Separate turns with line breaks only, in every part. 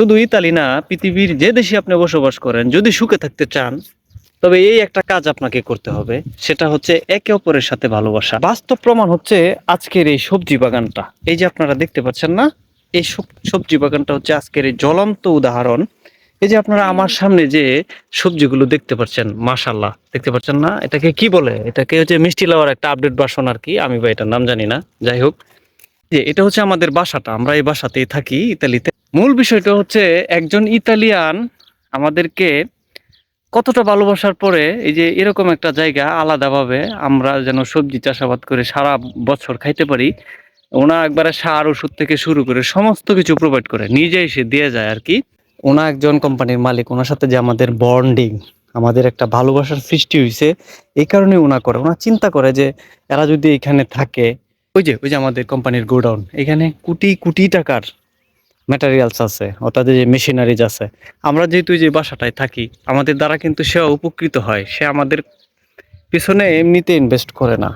শুধু ইতালি না, পৃথিবীর যে দেশে আপনি বসবাস করেন, যদি সুখে থাকতে চান তবে এই একটা কাজ আপনাকে করতে হবে। সেটা হচ্ছে একে অপরের সাথে ভালোবাসা। বাস্তব প্রমাণ হচ্ছে আজকের এই সবজি বাগানটা। এই যে আপনারা দেখতে পাচ্ছেন না, এই সবজি বাগানটা হচ্ছে আজকের এই জ্বলন্ত উদাহরণ। এই যে আপনারা আমার সামনে যে সবজিগুলো দেখতে পাচ্ছেন, মাশাআল্লাহ, দেখতে পাচ্ছেন না? এটাকে কি বলে? এটাকে হচ্ছে মিষ্টি লাউয়ের একটা আপডেট ভার্সন আর কি। আমি বা এটার নাম জানি না। যাই হোক, যে এটা হচ্ছে আমাদের বাসাটা। আমরা এই বাসাতেই থাকি ইতালিতে। মূল বিষয়টা হচ্ছে একজন ইতালিয়ান আমাদেরকে কতটা ভালোবাসার পরে এই যে এরকম একটা জায়গা আলাদাভাবে আমরা যেন সবজি চাষাবাদ করে সারা বছর খাইতে পারি। ওনা একবারে সার ওষুধ থেকে শুরু করে সমস্ত কিছু প্রোভাইড করে, নিজে এসে দিয়ে যায় আর কি। ওনা একজন কোম্পানির মালিক, ওনার সাথে যে আমাদের বন্ডিং, আমাদের একটা ভালোবাসার সৃষ্টি হয়েছে, এই কারণে ওনা করে। ওনা চিন্তা করে যে এরা যদি এখানে থাকে, ওই যে আমাদের কোম্পানির গোডাউন, এখানে কোটি কোটি টাকার ম্যাটেরিয়ালস আছে, অর্থাৎ যে মেশিনারিজ আছে। আমরা যেহেতু যে বাসাটায় থাকি, আমাদের দ্বারা কিন্তু সে উপকৃত হয়। সে আমাদের পিছনে এমনিতে ইনভেস্ট করে না,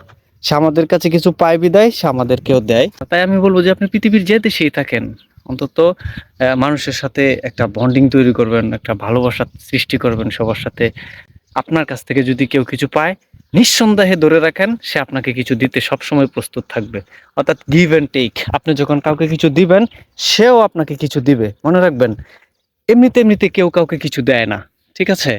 সে আমাদের কাছে কিছু পায় বিদায় সে আমাদেরকেও দেয়। তাই আমি বলবো যে আপনি পৃথিবীর যে দেশেই থাকেন, অন্তত মানুষের সাথে একটা বন্ডিং তৈরি করবেন, একটা ভালোবাসা সৃষ্টি করবেন সবার সাথে। আপনার কাছ থেকে যদি কেউ কিছু পায়, নিঃসন্দেহে ধরে রাখেন সে আপনাকে কিছু দিতে সবসময় প্রস্তুত থাকবে। অর্থাৎ গিভ অ্যান্ড টেক। আপনি যখন কাউকে কিছু দিবেন, সেও আপনাকে কিছু দিবে। মনে রাখবেন, এমনিতে এমনিতে কেউ কাউকে কিছু দেয় না। ঠিক আছে?